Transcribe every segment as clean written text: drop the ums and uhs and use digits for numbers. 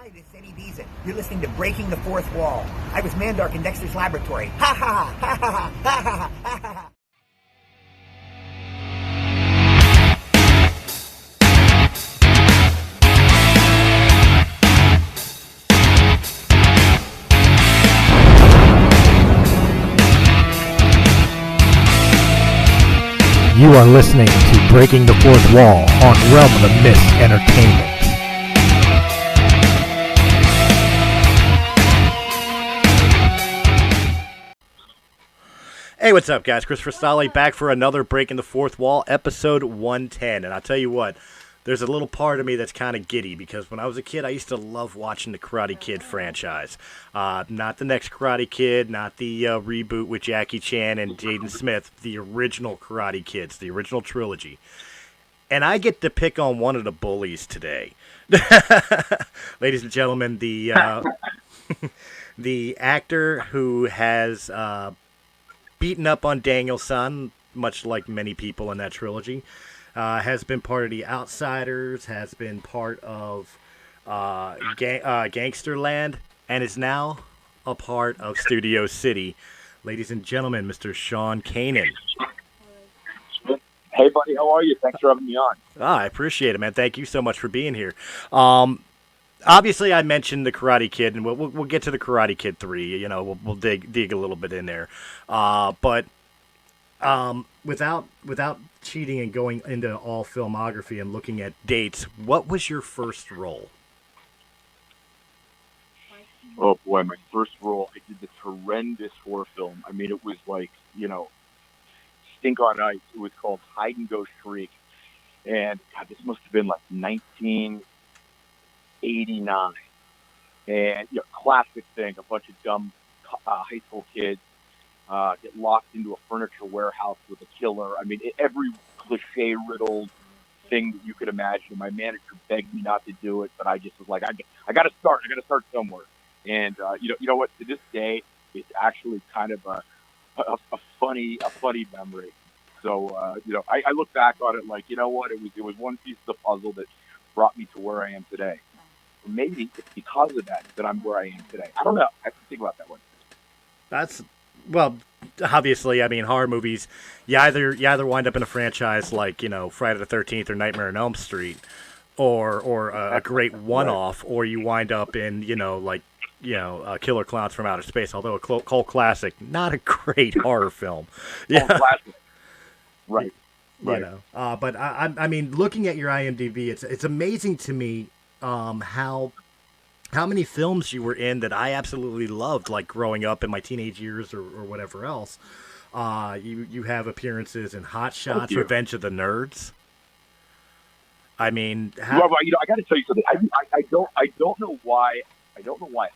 Hi, this is Eddie Deason. You're listening to Breaking the Fourth Wall. I was Mandark in Dexter's Laboratory. Ha ha ha ha ha ha ha ha ha. You are listening to Breaking the Fourth Wall on Realm of the Mist Entertainment. Hey, what's up, guys? Christopher Stolle back for another Breaking the Fourth Wall, episode 110. And I'll tell you what, there's a little part of me that's kind of giddy because when I was a kid, I used to love watching the Karate Kid franchise. Not the next Karate Kid, not the reboot with Jackie Chan and Jaden Smith, the original Karate Kids, the original trilogy. And I get to pick on one of the bullies today. Ladies and gentlemen, the actor who has beaten up on Daniel-san, much like many people in that trilogy, has been part of the Outsiders, has been part of Gangsterland, and is now a part of Studio City. Ladies and gentlemen, Mr. Sean Kanan. Hey, buddy, how are you? Thanks for having me on. I appreciate it, man. Thank you so much for being here. Obviously, I mentioned the Karate Kid, and we'll get to the Karate Kid 3. You know, we'll dig a little bit in there. But without cheating and going into all filmography and looking at dates, what was your first role? Oh, boy, my first role, I did this horrendous horror film. I mean, it was like, Stink on Ice. It was called Hide and Go Shriek. And, God, this must have been like 1989. And, classic thing, a bunch of dumb high school kids get locked into a furniture warehouse with a killer. I mean, every cliche-riddled thing that you could imagine. My manager begged me not to do it, but I just was like, I got to start. I got to start somewhere. And you know what? To this day, it's actually kind of a funny memory. So I look back on it like, you know what? It was one piece of the puzzle that brought me to where I am today. Maybe it's because of that I'm where I am today. I don't know. I have to think about that one. Well, obviously, I mean, horror movies, you either wind up in a franchise like, Friday the 13th or Nightmare on Elm Street, or a great one-off, or you wind up in, Killer Clowns from Outer Space, although a cult classic, not a great horror film. Yeah. Classic. Right. But I mean, looking at your IMDb, it's amazing to me how many films you were in that I absolutely loved, like growing up in my teenage years or whatever else. You have appearances in Hot Shots, Revenge of the Nerds. I mean, well, I got to tell you something. I don't know why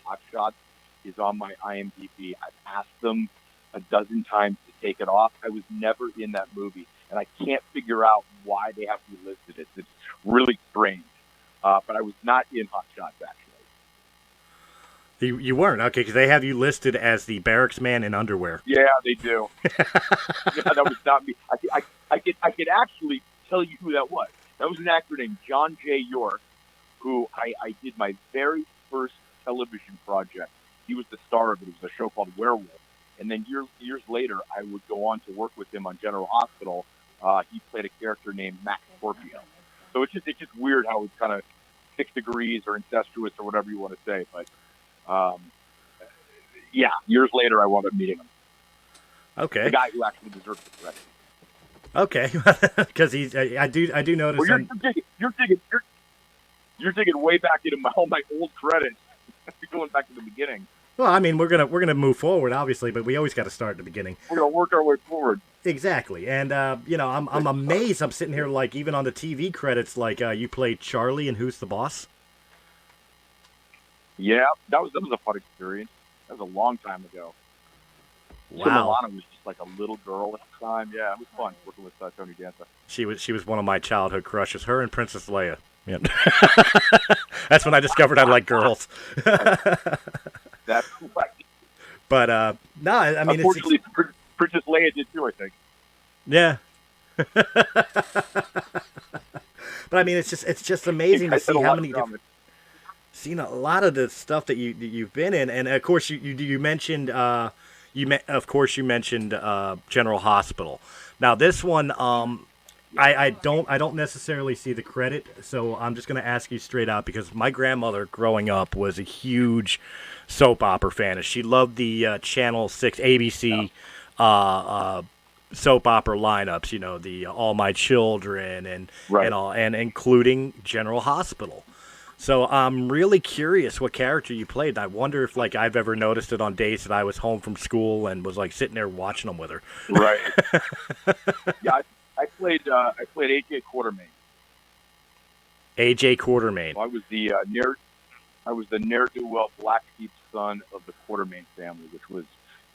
Hot Shots is on my IMDb. I've asked them a dozen times to take it off. I was never in that movie, and I can't figure out why they have to listed it. It's really strange. But I was not in Hot Shots, actually. You weren't? Okay, because they have you listed as the barracks man in underwear. Yeah, they do. That was not me. I could actually tell you who that was. That was an actor named John J. York, who I did my very first television project. He was the star of it. It was a show called Werewolf. And then years later, I would go on to work with him on General Hospital. He played a character named Max Scorpio. So it's just weird how it's kind of 6 degrees or incestuous or whatever you want to say. But years later, I wound up meeting him. Okay. The guy who actually deserves the credit. Okay, because I do notice. Well, you're digging way back into all my old credits. Going back to the beginning. Well, I mean, we're gonna move forward, obviously, but we always got to start at the beginning. We're gonna work our way forward. Exactly, and I'm amazed. I'm sitting here like even on the TV credits, like you played Charlie in Who's the Boss. Yeah, that was a fun experience. That was a long time ago. Wow. So Milana was just like a little girl at the time. Yeah, it was fun working with Tony Danza. She was one of my childhood crushes. Her and Princess Leia. Yeah. That's when I discovered I like girls. That's right. But no, I mean, unfortunately, Princess Leia did too, I think. Yeah. But I mean, it's just amazing to see seen a lot of the stuff that you've been in, and of course you mentioned you mentioned General Hospital. Now this one, I don't necessarily see the credit, so I'm just going to ask you straight out because my grandmother growing up was a huge soap opera fan. She loved the Channel 6 ABC soap opera lineups, you know, the All My Children and all, and including General Hospital. So I'm really curious what character you played. I wonder if like I've ever noticed it on days that I was home from school and was like sitting there watching them with her. Right. Yeah, I played AJ Quartermain. AJ Quartermain. I was the ne'er do well black sheep son of the Quartermain family, which was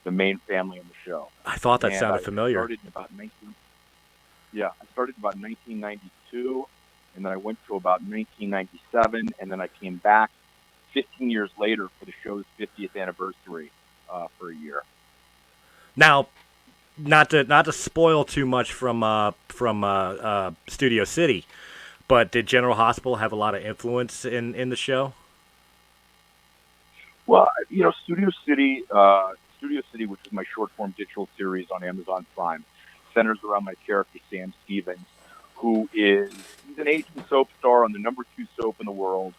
the main family in the show. I thought that sounded familiar. I started in about 1992, and then I went to about 1997, and then I came back 15 years later for the show's 50th anniversary for a year. Now, not to spoil too much from Studio City, but did General Hospital have a lot of influence in the show? Well, you know, Studio City, which is my short-form digital series on Amazon Prime, centers around my character, Sam Stevens, he's an Asian soap star on the #2 soap in the world.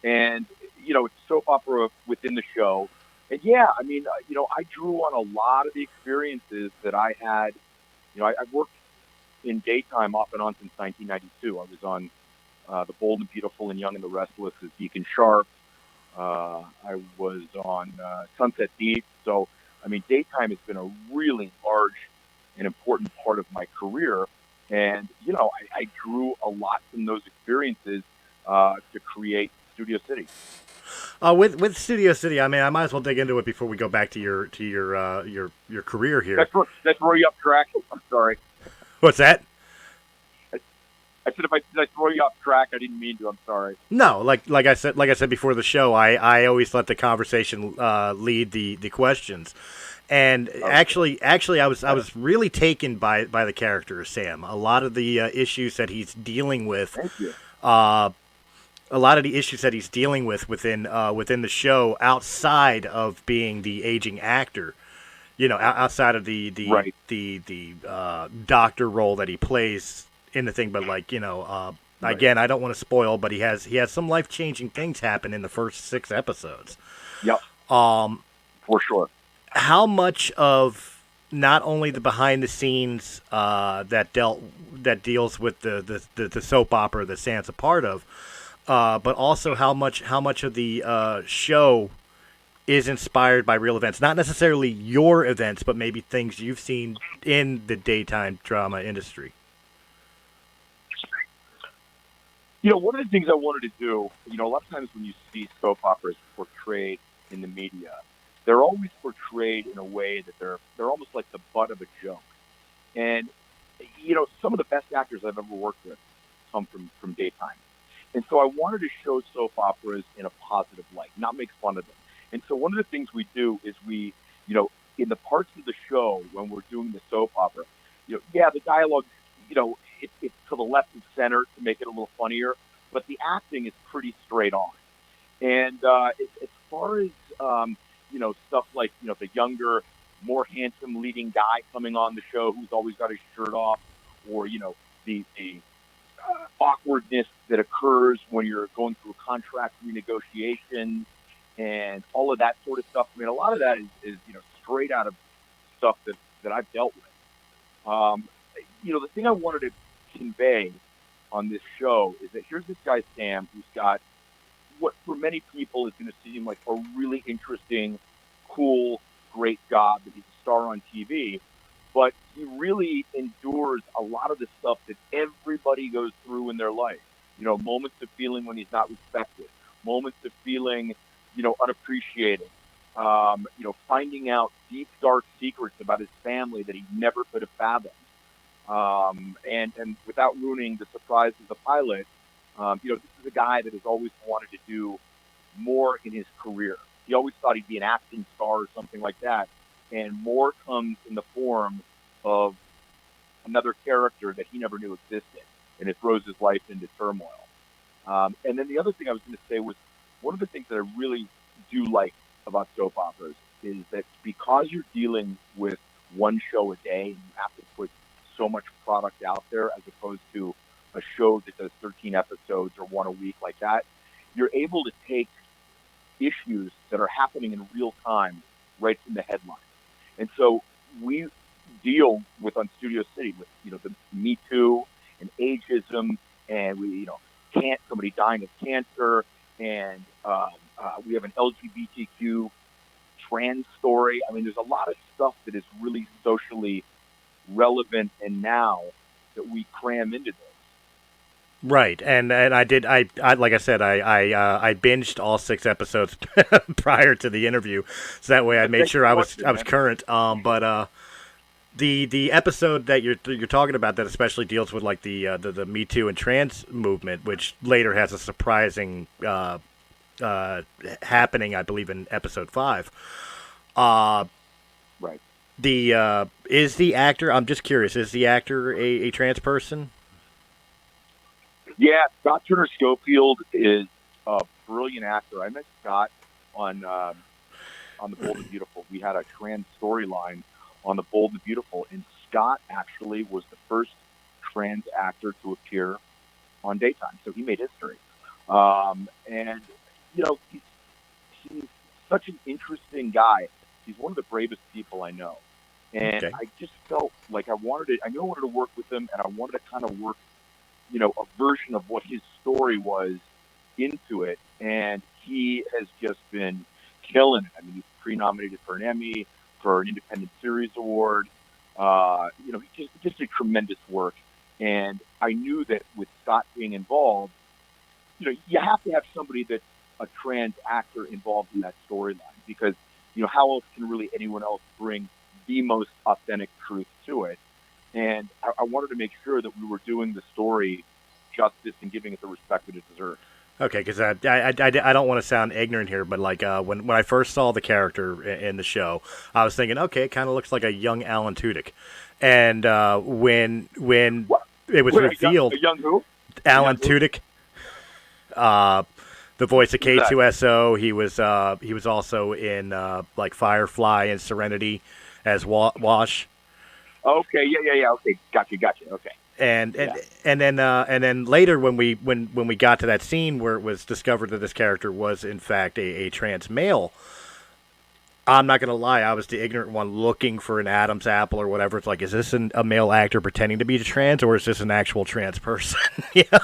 And, you know, it's a soap opera within the show. And, yeah, I mean, you know, I drew on a lot of the experiences that I had. You know, I've worked in daytime off and on since 1992. I was on The Bold and Beautiful and Young and the Restless as Deacon Sharp. I was on Sunset Deep. So, I mean, daytime has been a really large and important part of my career. And, you know, I drew a lot from those experiences to create Studio City. With Studio City, I mean, I might as well dig into it before we go back to your career here. That's throw you off track. I'm sorry. What's that? I said if I throw you off track, I didn't mean to. I'm sorry. No, like I said before the show, I always let the conversation lead the questions. And actually, I was really taken by the character of Sam. A lot of the issues that he's dealing with. Thank you. A lot of the issues that he's dealing with within the show, outside of being the aging actor, you know, outside of the doctor role that he plays in the thing. But like, you know, again, I don't want to spoil, but he has some life-changing things happen in the first 6 episodes. Yep. For sure. How much of not only the behind the scenes that deals with the soap opera that Sam's a part of, but also how much of the show is inspired by real events, not necessarily your events, but maybe things you've seen in the daytime drama industry. You know, one of the things I wanted to do, you know, a lot of times when you see soap operas portrayed in the media, they're always portrayed in a way that they're almost like the butt of a joke. And, you know, some of the best actors I've ever worked with come from daytime. And so I wanted to show soap operas in a positive light, not make fun of them. And so one of the things we do is we, you know, in the parts of the show when we're doing the soap opera, you know, yeah, the dialogue, you know, it's to the left of center to make it a little funnier, but the acting is pretty straight on. And as far as, you know, stuff like, you know, the younger, more handsome leading guy coming on the show who's always got his shirt off, or, you know, the awkwardness that occurs when you're going through a contract renegotiation and all of that sort of stuff. I mean, a lot of that is you know, straight out of stuff that I've dealt with. You know, the thing I wanted to convey on this show is that here's this guy, Sam, who's got what for many people is going to seem like a really interesting, cool, great job, that he's a star on TV, but he really endures a lot of the stuff that everybody goes through in their life. You know, moments of feeling when he's not respected, moments of feeling, you know, unappreciated, you know, finding out deep, dark secrets about his family that he never could have fathomed. And without ruining the surprise of the pilot, you know, this is a guy that has always wanted to do more in his career. He always thought he'd be an acting star or something like that. And more comes in the form of another character that he never knew existed. And it throws his life into turmoil. And then the other thing I was going to say was, one of the things that I really do like about soap operas is that because you're dealing with one show a day, and you have to put so much product out there as opposed to a show that does 13 episodes or one a week like that, you're able to take issues that are happening in real time right from the headline. And so we deal with on Studio City with, the Me Too and ageism, and we, can't somebody dying of cancer, and we have an LGBTQ trans story. I mean, there's a lot of stuff that is really socially relevant and now that we cram into this. Right, and I did. I like I said, I binged all 6 episodes prior to the interview, so that way I made sure I was current. But the episode that you're talking about that especially deals with like the Me Too and trans movement, which later has a surprising happening, I believe, in episode 5. Right. Is the actor? I'm just curious. Is the actor a trans person? Yeah, Scott Turner Schofield is a brilliant actor. I met Scott on The Bold and Beautiful. We had a trans storyline on The Bold and Beautiful, and Scott actually was the first trans actor to appear on daytime, so he made history. And he's such an interesting guy. He's one of the bravest people I know, and I just felt like I wanted to work with him, and I wanted to kind of work a version of what his story was into it, and he has just been killing it. I mean, he's pre-nominated for an Emmy, for an Independent Series Award. He just did tremendous work, and I knew that with Scott being involved, you have to have somebody that's a trans actor involved in that storyline, because how else can really anyone else bring the most authentic truth to it? And I wanted to make sure that we were doing the story justice and giving it the respect that it deserves. Okay, because I don't want to sound ignorant here, but like when I first saw the character in the show, I was thinking, okay, it kind of looks like a young Alan Tudyk. And when it was revealed, a young who? Alan Tudyk, the voice of K2SO, he was also in like Firefly and Serenity as Wash. Okay, yeah. Okay, gotcha. Okay. And then later when we got to that scene where it was discovered that this character was in fact a trans male, I'm not gonna lie, I was the ignorant one looking for an Adam's apple or whatever. It's like, is this a male actor pretending to be trans, or is this an actual trans person? He's the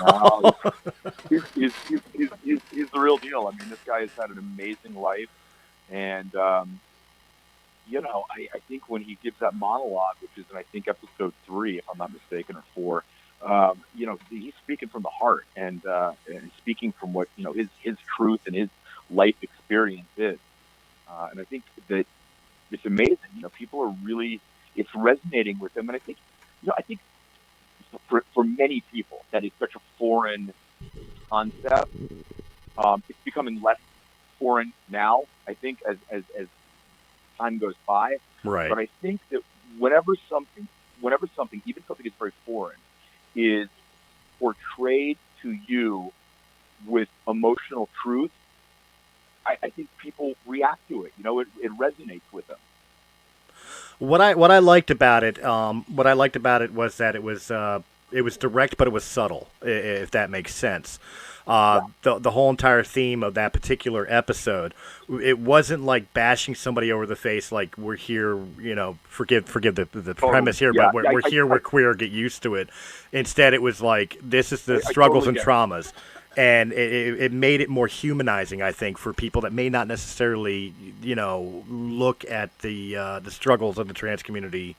real deal. I mean, this guy has had an amazing life, and I think when he gives that monologue, which is in, I think, episode 3, if I'm not mistaken, or 4, he's speaking from the heart and speaking from what, his truth and his life experience is. And I think that it's amazing. People are really, it's resonating with him. And I think for many people, that is such a foreign concept. It's becoming less foreign now, I think, as time goes by. Right. But I think that whenever something, even something that's very foreign, is portrayed to you with emotional truth, I think people react to it. It resonates with them. What I liked about it, was that it was direct, but it was subtle, if that makes sense. The whole entire theme of that particular episode, it wasn't like bashing somebody over the face, like we're here, forgive the premise here, but we're here, we're queer, get used to it. Instead, it was like, this is the struggles and traumas. And it made it more humanizing, I think, for people that may not necessarily, look at the struggles of the trans community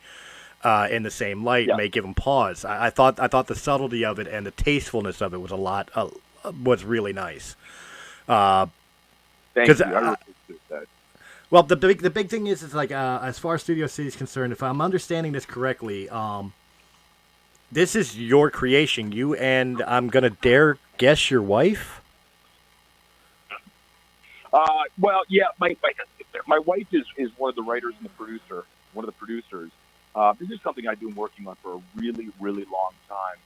in the same light. Yeah. May give them pause. I thought the subtlety of it and the tastefulness of it was was really nice. Thank you. I really appreciate that. Well, the big thing is like as far as Studio City is concerned, if I'm understanding this correctly, this is your creation. You and I'm gonna dare guess your wife. Well, yeah, my wife is one of the writers and one of the producers. This is something I've been working on for a really, really long time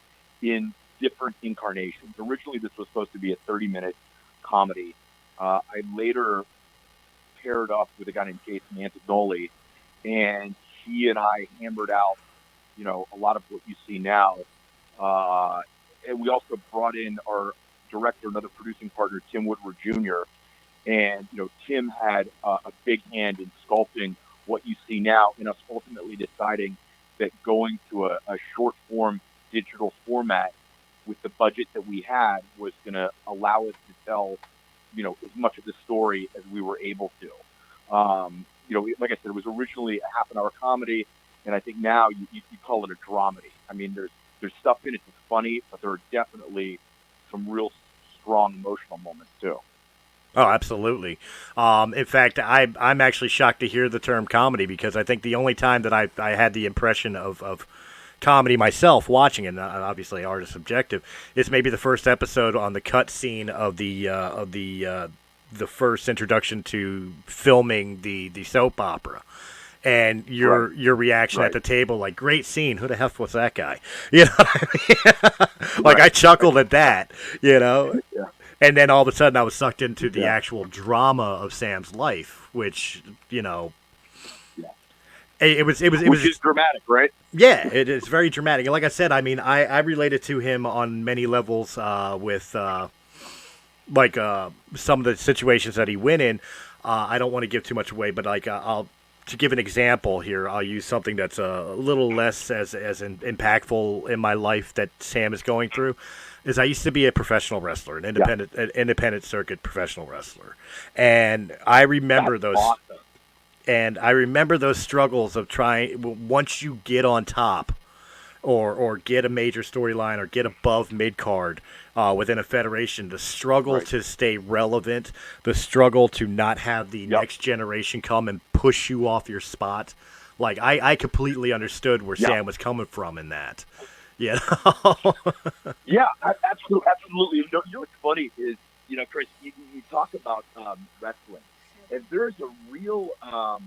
in different incarnations. Originally, this was supposed to be a 30-minute comedy, I later paired up with a guy named Jason Antignoli, and he and I hammered out, a lot of what you see now. And we also brought in our director, another producing partner, Tim Woodward Jr. And, Tim had a big hand in sculpting what you see now, and us ultimately deciding that going to a short form digital format with the budget that we had was going to allow us to tell, as much of the story as we were able to. Like I said, it was originally a half-an-hour comedy, and I think now you call it a dramedy. I mean, there's stuff in it that's funny, but there are definitely some real strong emotional moments too. Oh, absolutely. In fact, I'm actually shocked to hear the term comedy, because I think the only time that I had the impression of comedy myself watching it, and obviously art is subjective, is maybe the first episode on the cut scene of the first introduction to filming the soap opera. And your reaction at the table, like, great scene. Who the hell was that guy? You know what I mean? Like, I chuckled at that, Yeah. And then all of a sudden I was sucked into the actual drama of Sam's life, which, it was just dramatic, right? Yeah, it's very dramatic. And like I said, I mean, I related to him on many levels with some of the situations that he went in. I don't want to give too much away, but to give an example here, I'll use something that's a little less as impactful in my life that Sam is going through. Is I used to be a professional wrestler, an independent circuit professional wrestler, and I remember That's awesome. And I remember those struggles of trying, once you get on top, or get a major storyline, or get above mid card within a federation, the struggle to stay relevant, the struggle to not have the next generation come and push you off your spot. Like, I completely understood where Sam was coming from in that. Yeah. Yeah, absolutely. You know what's funny is, Chris, you talk about wrestling, and there's a real, I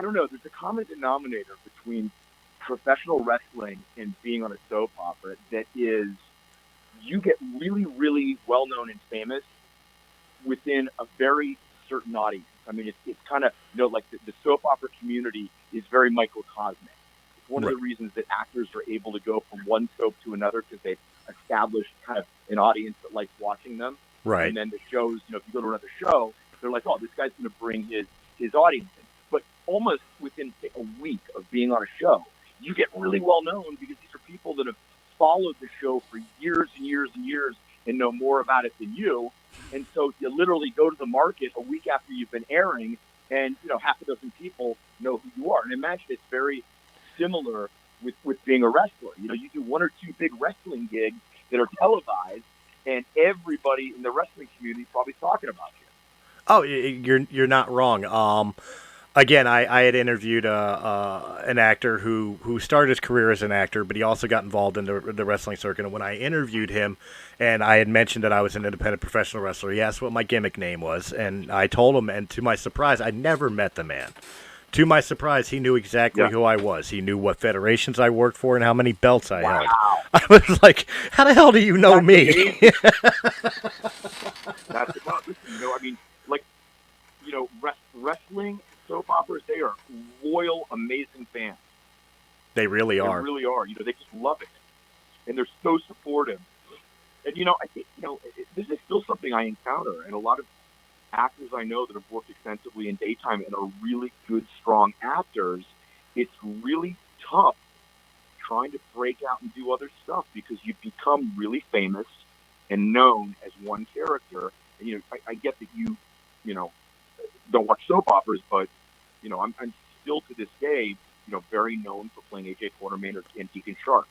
don't know, there's a common denominator between professional wrestling and being on a soap opera that is, you get really, really well known and famous within a very certain audience. I mean, it's kind of, like the soap opera community is very microcosmic. One of the reasons that actors are able to go from one soap to another, because they've established kind of an audience that likes watching them. Right. And then the shows, if you go to another show, they're like, oh, this guy's going to bring his audience in. But almost within a week of being on a show, you get really well known, because these are people that have followed the show for years and years and years and know more about it than you. And so you literally go to the market a week after you've been airing, and half a dozen people know who you are. And imagine it's very similar with being a wrestler. You do one or two big wrestling gigs that are televised, and everybody in the wrestling community is probably talking about you. Oh, you're not wrong. Again, I had interviewed an actor who started his career as an actor, but he also got involved in the wrestling circuit. And when I interviewed him, and I had mentioned that I was an independent professional wrestler, he asked what my gimmick name was, and I told him, and to my surprise, I never met the man. To my surprise, he knew exactly who I was. He knew what federations I worked for and how many belts I held. I was like, how the hell do you know me? That's about this. Wrestling, soap operas, they are loyal, amazing fans. They really are. They really are. They just love it. And they're so supportive. And, I think, this is still something I encounter. And a lot of actors I know that have worked extensively in daytime and are really good, strong actors, it's really tough trying to break out and do other stuff, because you become really famous and known as one character. And, I get that you don't watch soap operas, but, I'm still to this day, very known for playing A.J. Quartermain and Deacon Sharp.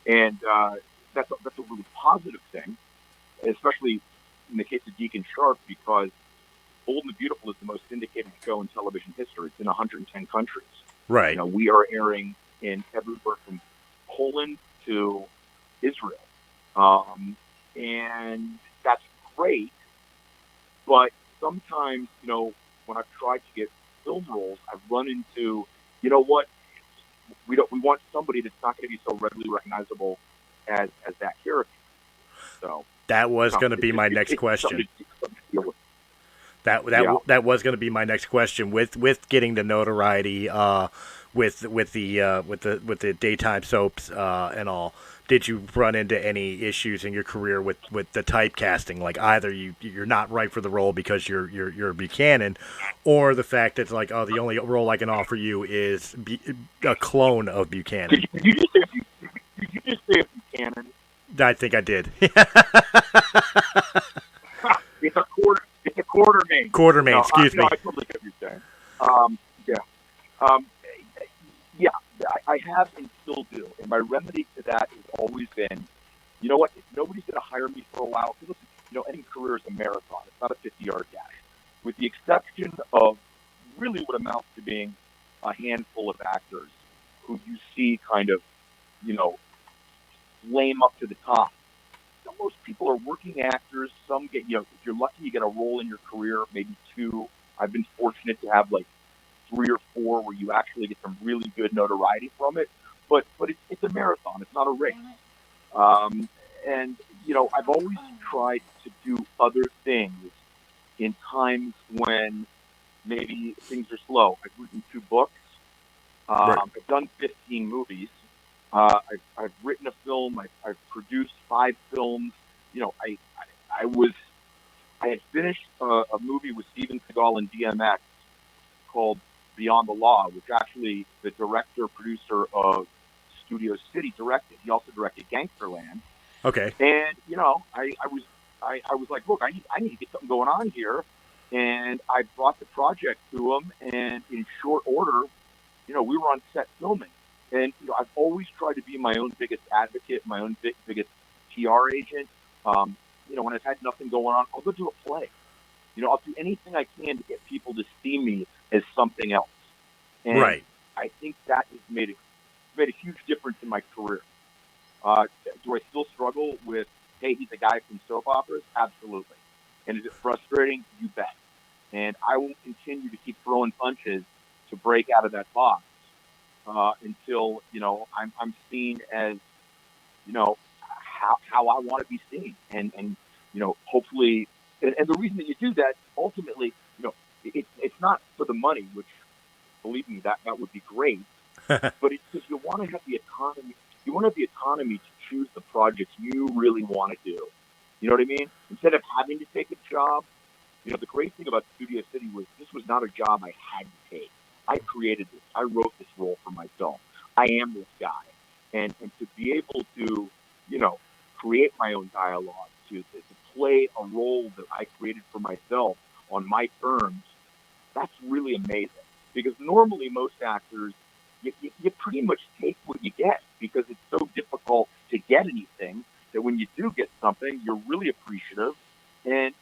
And that's a really positive thing, especially in the case of Deacon Sharp, because Bold and the Beautiful is the most syndicated show in television history. It's in 110 countries. Right. We are airing in everywhere from Poland to Israel. And that's great. But sometimes, when I've tried to get film roles, I've run into, what? We want somebody that's not going to be so readily recognizable as that character. So that was going to be my next question. That was going to be my next question. With getting the notoriety, with the daytime soaps and all, did you run into any issues in your career with the typecasting? Like either you're not right for the role because you're Buchanan, or the fact that it's like, oh, the only role I can offer you is a clone of Buchanan. Did you just say Buchanan? I think I did. It's a Quartermain. Quartermain, excuse me. I totally get what you're saying. Yeah, I have and still do. And my remedy to that has always been, you know what, if nobody's going to hire me for a while, listen, any career is a marathon. It's not a 50-yard dash. With the exception of really what amounts to being a handful of actors who you see kind of, flame up to the top. Most people are working actors. Some get, if you're lucky, you get a role in your career, maybe 2. I've been fortunate to have like 3 or 4 where you actually get some really good notoriety from it. But it's a marathon. It's not a race. And I've always tried to do other things in times when maybe things are slow. I've written 2 books. Right. I've done 15 movies. I've written a film. I've produced 5 films. I had finished a movie with Steven Seagal and DMX called Beyond the Law, which actually the producer of Studio City directed. He also directed Gangsterland. Okay. And I was like, look, I need to get something going on here, and I brought the project to him, and in short order, we were on set filming. And I've always tried to be my own biggest advocate, my own biggest PR agent. When I've had nothing going on, I'll go do a play. I'll do anything I can to get people to see me as something else. And right. I think that has made a huge difference in my career. Do I still struggle with, hey, he's a guy from soap operas? Absolutely. And is it frustrating? You bet. And I will continue to keep throwing punches to break out of that box. Until I'm seen as how I want to be seen, and hopefully, and the reason that you do that ultimately, it's not for the money, which believe me that would be great, but it's because you want to have the autonomy. You want to have the autonomy to choose the projects you really want to do. You know what I mean? Instead of having to take a job, the great thing about Studio City was this was not a job I had to take. I created this. I wrote this role for my film. I am this guy. And to be able to, create my own dialogue, to play a role that I created for myself on my terms, that's really amazing. Because normally most actors, you pretty much take what you get because it's so difficult to get anything that when you do get something, you're really appreciative and,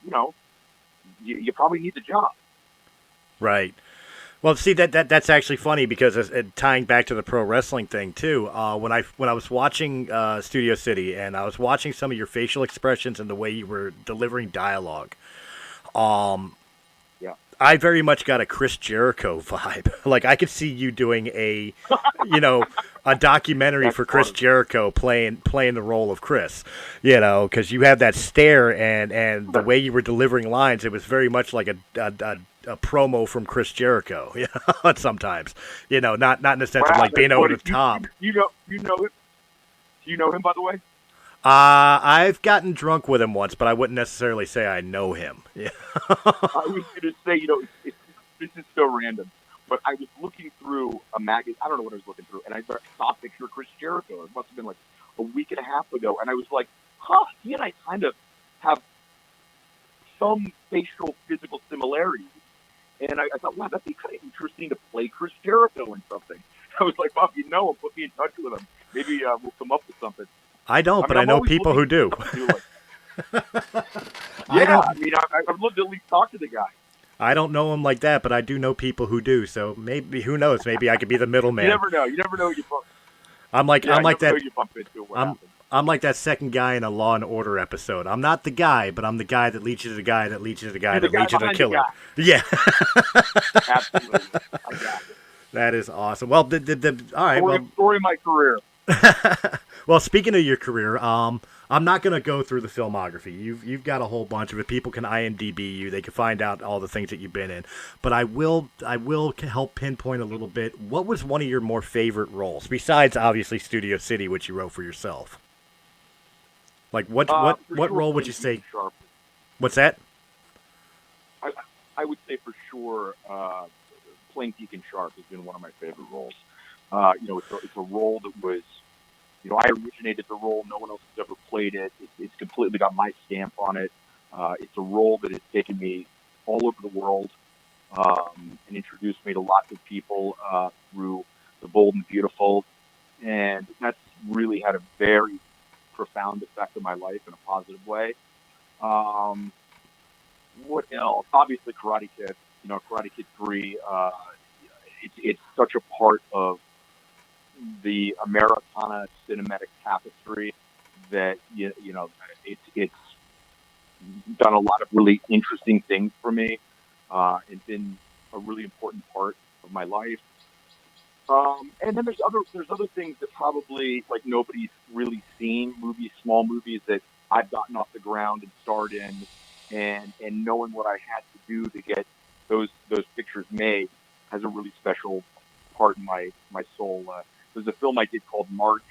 you probably need the job. Right. Well, see that's actually funny because tying back to the pro wrestling thing too. When I was watching Studio City and I was watching some of your facial expressions and the way you were delivering dialogue, I very much got a Chris Jericho vibe. Like I could see you doing a documentary for Chris Jericho playing the role of Chris. Because you have that stare and the way you were delivering lines, it was very much like a promo from Chris Jericho, sometimes, not in the sense of like being over the top. You know him? Do you know him, by the way? I've gotten drunk with him once, but I wouldn't necessarily say I know him. Yeah. I was going to say, this is so random, but I was looking through a magazine. I don't know what I was looking through, and I saw a picture of Chris Jericho. It must have been like a week and a half ago, and I was like, he and I kind of have some facial, physical similarities. And I thought, wow, that'd be kind of interesting to play Chris Jericho in something. I was like, Bob, put me in touch with him. Maybe we'll come up with something. I don't, but I know people who do. I'd love to at least talk to the guy. I don't know him like that, but I do know people who do. So maybe, who knows? Maybe I could be the middleman. You never know. You never know who you bump. I'm like that. You bump into what happens. I'm like that second guy in a Law and Order episode. I'm not the guy, but I'm the guy that leaches the guy that leaches the guy that leaches the killer. Yeah. Absolutely. I got it. That is awesome. Well, all right. Story of my career. Well, speaking of your career, I'm not going to go through the filmography. You've got a whole bunch of it. People can IMDb you. They can find out all the things that you've been in. But I will help pinpoint a little bit. What was one of your more favorite roles besides obviously Studio City, which you wrote for yourself? Like what sure, role would you say? Sharp. What's that? I would say for sure, playing Deacon Sharp has been one of my favorite roles. It's a role that was, I originated the role. No one else has ever played it. It's completely got my stamp on it. It's a role that has taken me all over the world and introduced me to lots of people through The Bold and Beautiful. And that's really had a very profound effect on my life in a positive way. What else? Obviously, Karate Kid. Karate Kid 3. It's such a part of the Americana cinematic tapestry that it's done a lot of really interesting things for me and been a really important part of my life. And then there's other things that probably like nobody's really seen, small movies that I've gotten off the ground and starred in, and knowing what I had to do to get those pictures made has a really special part in my soul. There's a film I did called March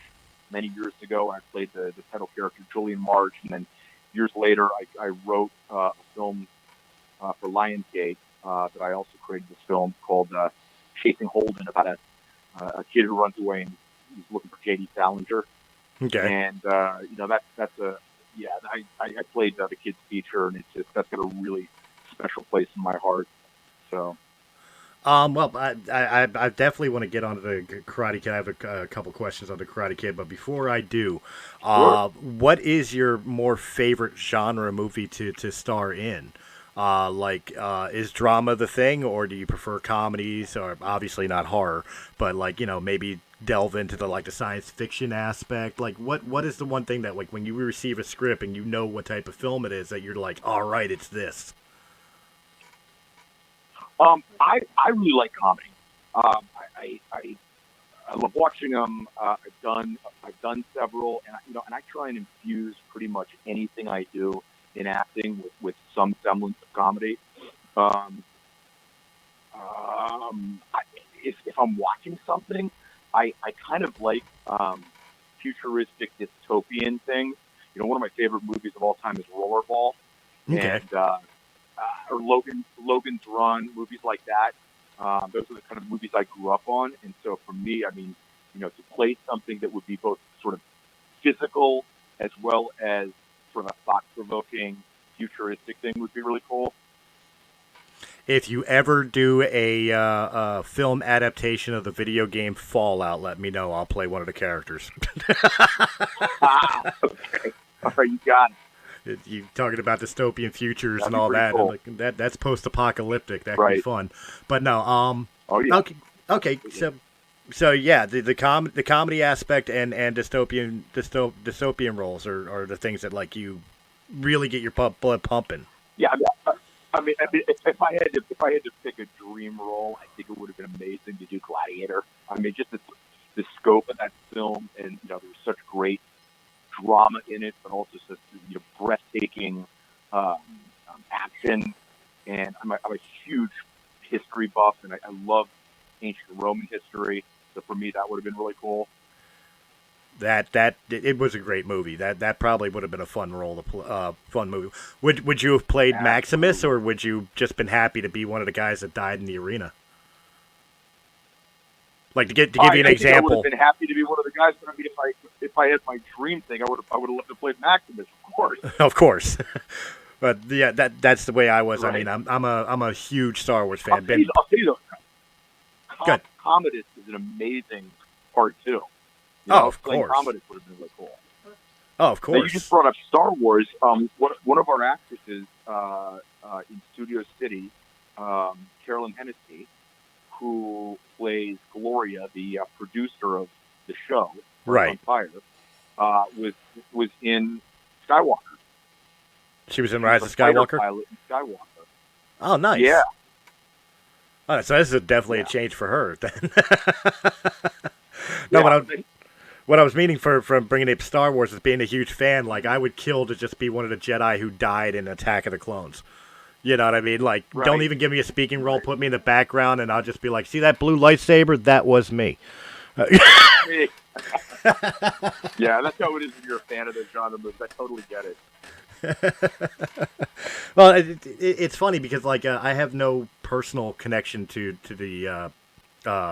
many years ago. I played the title character Julian March, and then years later I wrote a film for Lionsgate that I also created this film called Chasing Holden, about a kid who runs away and he's looking for J.D. Salinger. Okay. And I played the kid's feature, and that's got a really special place in my heart. So. Well, I definitely want to get onto the Karate Kid. I have a couple questions on the Karate Kid, but before I do, Sure. What is your more favorite genre movie to star in? Is drama the thing, or do you prefer comedies, or obviously not horror, but maybe delve into the science fiction aspect? Like, what is the one thing that, like, when you receive a script and you know what type of film it is, that you're like, all right, it's this? I really like comedy. I love watching them. I've done several, and I try and infuse pretty much anything I do in acting with some semblance of comedy. If I'm watching something, I kind of like futuristic dystopian things. One of my favorite movies of all time is Rollerball. Okay. And or Logan's Run, movies like that. Those are the kind of movies I grew up on. And so for me, to play something that would be both sort of physical as well as sort of a thought-provoking, futuristic thing would be really cool. If you ever do a film adaptation of the video game Fallout, let me know. I'll play one of the characters. Okay. All right, you got it. You talking about dystopian futures That'd and be all pretty that, cool. and that's post-apocalyptic. That could be Right. fun. But no, Oh yeah. okay. So yeah, the comedy aspect and dystopian roles are the things that you really get your blood pumping. Yeah. If I had to pick a dream role, I think it would have been amazing to do Gladiator. Just the scope of that film, and there was such great drama in it, but also such breathtaking action. And I'm a huge history buff, and I love ancient Roman history. So for me, that would have been really cool. That it was a great movie. That probably would have been a fun role fun movie. Would you have played Maximus, or would you just been happy to be one of the guys that died in the arena? Like to give you an example. I would have been happy to be one of the guys, but if I had my dream thing, I would have loved to play Maximus, of course. Of course. But yeah, that's the way I was. Right. I'm a huge Star Wars fan. I'll tell you though, Commodus is an amazing part too. Of playing course. Commodus would have been really cool. Oh, of course. Now, you just brought up Star Wars. One of our actresses in Studio City, Carolyn Hennessy, who plays Gloria, the producer of the show, Right. on Fire, was in Skywalker. She was in Rise of She was a Skywalker? fighter pilot in Skywalker. Oh, nice. Yeah. Oh, so this is definitely a change for her then. Yeah, But What I was meaning from bringing up Star Wars is being a huge fan. Like, I would kill to just be one of the Jedi who died in Attack of the Clones. You know what I mean? Like, don't even give me a speaking role. Put me in the background, and I'll just be like, see that blue lightsaber? That was me. Yeah, that's how it is when you're a fan of the genre movies. I totally get it. Well, it's funny because, like, I have no personal connection to the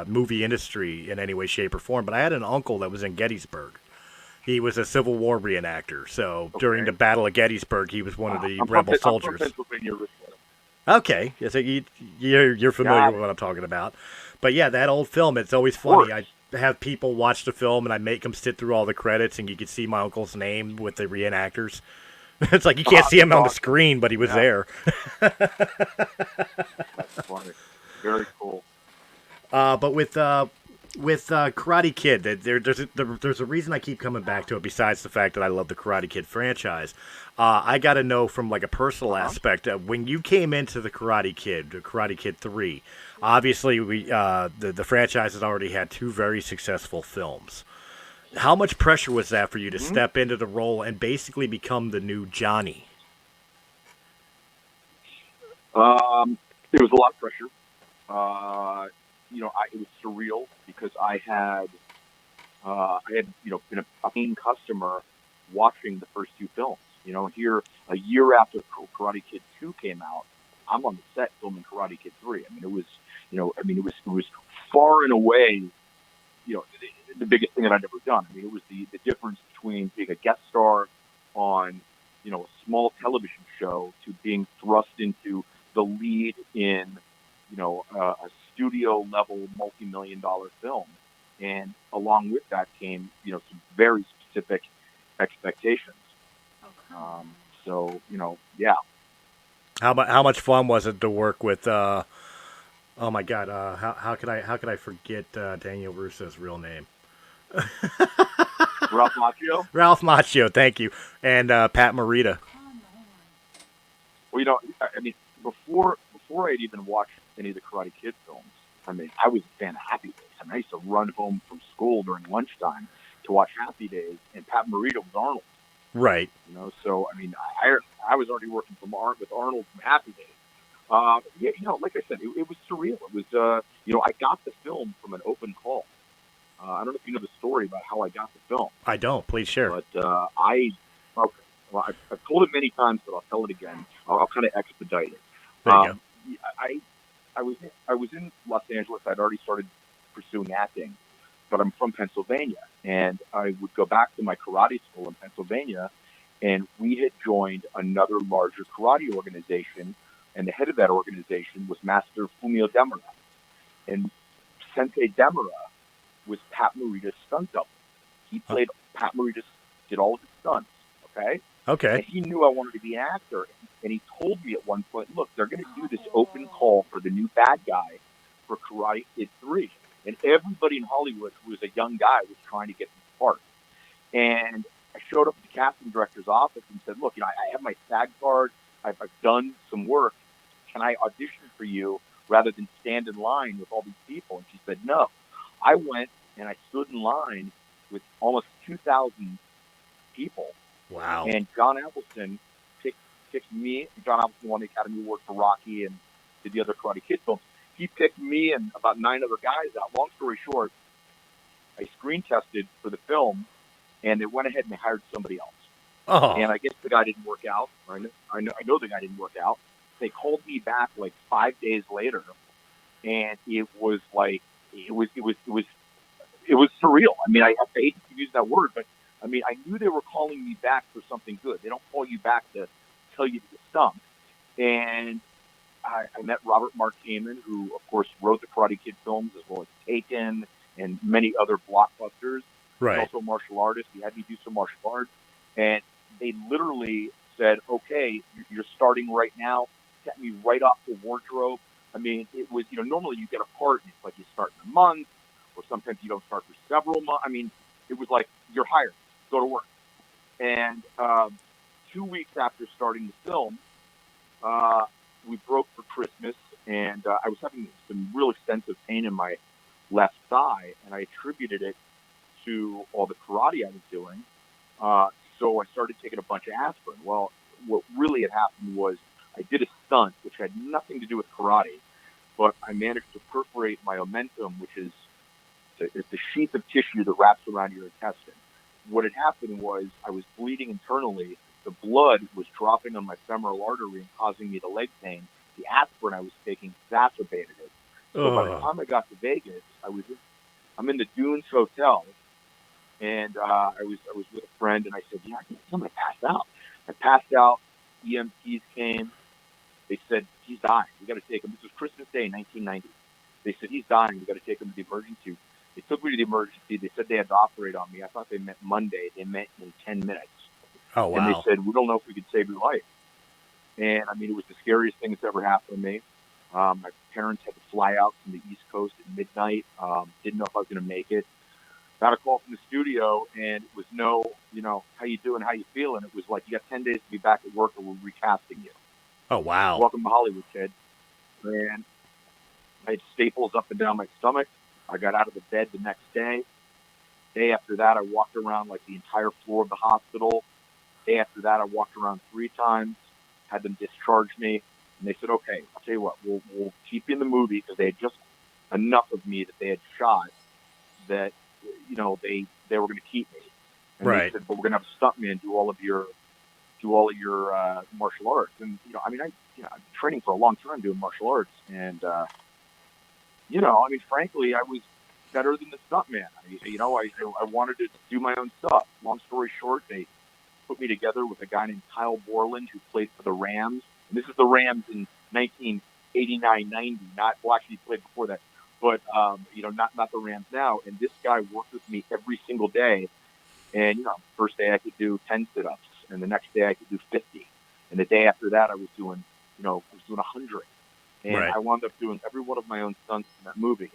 movie industry in any way, shape, or form, but I had an uncle that was in Gettysburg. He was a Civil War reenactor, so during the Battle of Gettysburg, he was one of the rebel soldiers. I'm from Pennsylvania. Okay, so you're familiar with what I'm talking about. But yeah, that old film, it's always funny. I have people watch the film, and I make them sit through all the credits, and you can see my uncle's name with the reenactors. It's like you can't see him on the screen, but he was there. That's funny. Very cool. But with Karate Kid, there's a reason I keep coming back to it. Besides the fact that I love the Karate Kid franchise, I got to know from like a personal aspect. When you came into the Karate Kid 3, obviously the franchise has already had 2 very successful films. How much pressure was that for you to step into the role and basically become the new Johnny? It was a lot of pressure. It was surreal because I had been a paying customer watching the first 2 films. Here a year after Karate Kid 2 came out, I'm on the set filming Karate Kid 3. I mean, it was far and away, the biggest thing that I'd ever done. I mean, it was the difference between being a guest star on, a small television show to being thrust into the lead in, a studio level multi-million-dollar film. And along with that came, some very specific expectations. Yeah. How much fun was it to work with? Oh my God! How could I forget Daniel Russo's real name? Ralph Macchio. Ralph Macchio, thank you, and Pat Morita. Well, before I'd even watched any of the Karate Kid films, I was a fan of Happy Days. I used to run home from school during lunchtime to watch Happy Days, and Pat Morita was Arnold. Right. So I was already working with Arnold from Happy Days. Like I said, it was surreal. It was, I got the film from an open call. I don't know if you know the story about how I got the film. I don't. Please share. But I've told it many times, but I'll tell it again. I'll kind of expedite it. There you go. I was in Los Angeles. I'd already started pursuing acting, but I'm from Pennsylvania, and I would go back to my karate school in Pennsylvania, and we had joined another larger karate organization, and the head of that organization was Master Fumio Demura, and Sensei Demura was Pat Morita's stunt double. He played Pat Morita's, did all of his stunts. Okay. And he knew I wanted to be an actor, and he told me at one point, look, they're going to do this open call for the new bad guy for Karate Kid 3. And everybody in Hollywood who was a young guy was trying to get this part. And I showed up at the casting director's office and said, look, I have my SAG card. I've done some work. Can I audition for you rather than stand in line with all these people? And she said, no. I went and I stood in line with almost 2,000 people. Wow. And John Avildsen picked me. John Avildsen won the Academy Award for Rocky and did the other Karate Kid films. He picked me and about 9 other guys out. Long story short, I screen tested for the film, and they went ahead and they hired somebody else. Oh. And I guess the guy didn't work out. I know the guy didn't work out. They called me back like 5 days later, and it was surreal. I mean, I hate to use that word, but I knew they were calling me back for something good. They don't call you back to tell you to get stumped. And I met Robert Mark Kanan, who, of course, wrote the Karate Kid films, as well as Taken and many other blockbusters. Right. He's also a martial artist. He had me do some martial arts. And they literally said, okay, you're starting right now. Set me right off the wardrobe. I mean, it was, normally you get a part, and it's like you start in a month, or sometimes you don't start for several months. I mean, it was like, you're hired. Go to work. And 2 weeks after starting the film, we broke for Christmas, and I was having some real extensive pain in my left thigh, and I attributed it to all the karate I was doing. So I started taking a bunch of aspirin. Well, what really had happened was I did a stunt, which had nothing to do with karate, but I managed to perforate my omentum, which is it's the sheath of tissue that wraps around your intestine. What had happened was I was bleeding internally. The blood was dropping on my femoral artery and causing me the leg pain. The aspirin I was taking exacerbated it. So by the time I got to Vegas, I'm in the Dunes Hotel, and I was with a friend, and I said, "Yeah, I'm going to pass out." I passed out. EMTs came. They said, "He's dying. We got to take him." This was Christmas Day, 1990. They said, "He's dying. We got to take him to the emergency." They took me to the emergency. They said they had to operate on me. I thought they meant Monday. They meant in 10 minutes. Oh, wow. And they said, "We don't know if we could save your life." And I mean, it was the scariest thing that's ever happened to me. My parents had to fly out from the East Coast at midnight. Didn't know if I was going to make it. Got a call from the studio, and it was how you doing, how you feeling? It was like, you got 10 days to be back at work, or we're recasting you. Oh, wow. Welcome to Hollywood, kid. And I had staples up and down my stomach. I got out of the bed the next day. Day after that, I walked around like the entire floor of the hospital. Day after that, I walked around 3 times, had them discharge me. And they said, "Okay, I'll tell you what, we'll keep you in the movie," because they had just enough of me that they had shot that, they were going to keep me. And Right. They said, "But we're going to have a stuntman do all of your martial arts." And, I've been training for a long time doing martial arts. And, frankly, I was better than the stuntman. I wanted to do my own stuff. Long story short, they put me together with a guy named Kyle Borland, who played for the Rams. And this is the Rams in 1989-90. Actually, he played before that. But, not the Rams now. And this guy worked with me every single day. And, first day I could do 10 sit-ups. And the next day I could do 50. And the day after that I was doing 100. And Right. I wound up doing every one of my own stunts in that movie,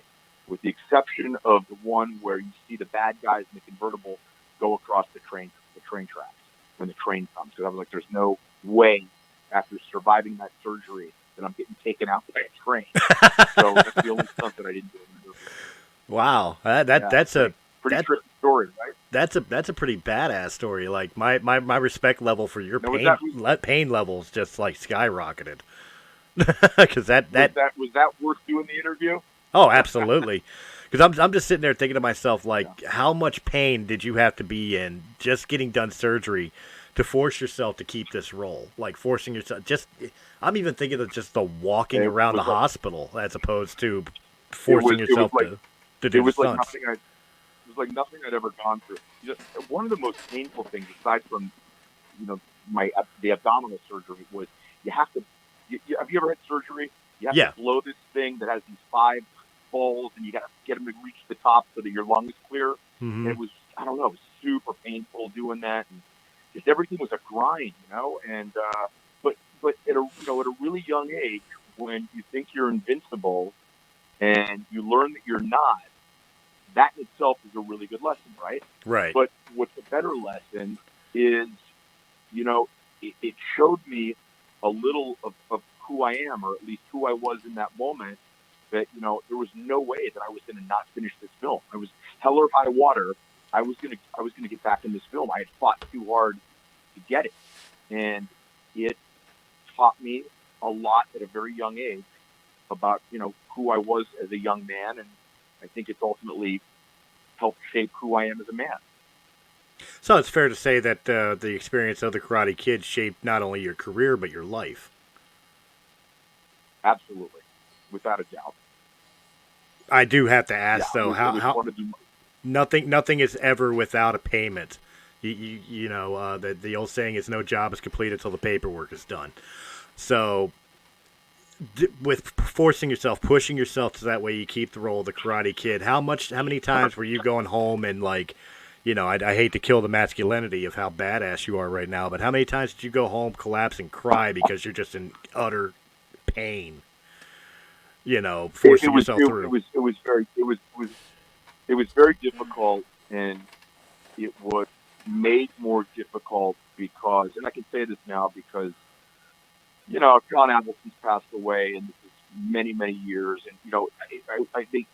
with the exception of the one where you see the bad guys in the convertible go across the train tracks when the train comes. Because I was like, there's no way, after surviving that surgery, that I'm getting taken out by a train. So that's the only stunt that I didn't do in the movie. Wow. That's a pretty tricky story, right? That's a pretty badass story. Like my respect level for your pain levels just like skyrocketed. Because was that worth doing the interview? Oh, absolutely. Because I'm just sitting there thinking to myself, like, how much pain did you have to be in just getting done surgery to force yourself to keep this role? Like forcing yourself. I'm even thinking of just the walking around the hospital as opposed to forcing yourself to do the stunts. It was like nothing I'd ever gone through. One of the most painful things, aside from the abdominal surgery, was you have to. Have you ever had surgery? You have to blow this thing that has these 5 balls, and you got to get them to reach the top so that your lungs clear. Mm-hmm. And it was, it was super painful doing that, and just everything was a grind, And but at a really young age, when you think you're invincible, and you learn that you're not, that in itself is a really good lesson, right? Right. But what's a better lesson is, it showed me a little of who I am, or at least who I was in that moment, that, there was no way that I was going to not finish this film. I was hell or high water. I was going to get back in this film. I had fought too hard to get it. And it taught me a lot at a very young age about, who I was as a young man. And I think it's ultimately helped shape who I am as a man. So it's fair to say that the experience of the Karate Kid shaped not only your career, but your life. Absolutely. Without a doubt. I do have to ask, though, how nothing is ever without a payment. The old saying is no job is complete until the paperwork is done. So with forcing yourself, pushing yourself to that way you keep the role of the Karate Kid, how many times were you going home and like, I hate to kill the masculinity of how badass you are right now, but how many times did you go home, collapse, and cry because you're just in utter pain? Forcing yourself through. It was very difficult, and it was made more difficult because, and I can say this now because, John Avildsen's passed away, and this is many, many years, and I think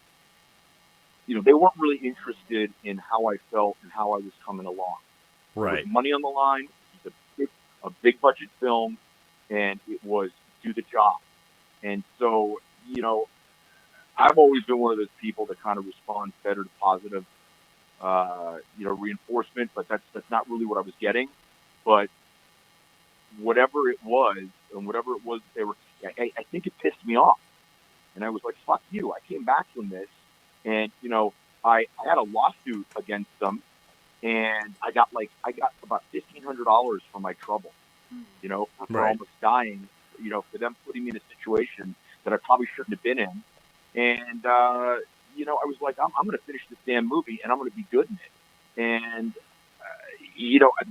they weren't really interested in how I felt and how I was coming along. There Right. was money on the line. It was a big budget film, and it was do the job. And so, I've always been one of those people that kind of responds better to positive, reinforcement, but that's not really what I was getting. But whatever it was, and whatever it was, I think it pissed me off. And I was like, fuck you. I came back from this, and, I had a lawsuit against them, and I got about $1,500 for my trouble, for Right. almost dying, for them putting me in a situation that I probably shouldn't have been in. And, I was like, I'm going to finish this damn movie, and I'm going to be good in it. And,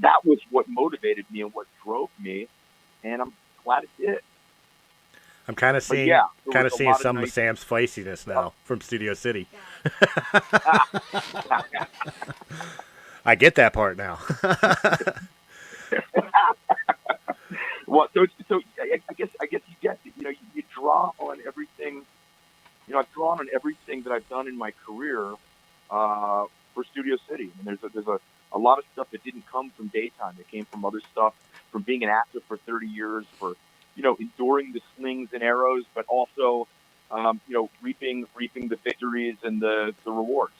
that was what motivated me and what drove me, and I'm glad it did. I'm kind of seeing some of Sam's feistiness now from Studio City. I get that part now. Well, so I guess you get it. You draw on everything. I've drawn on everything that I've done in my career for Studio City. And there's a lot of stuff that didn't come from daytime. It came from other stuff, from being an actor for 30 years, for enduring the slings and arrows, but also reaping the victories and the rewards.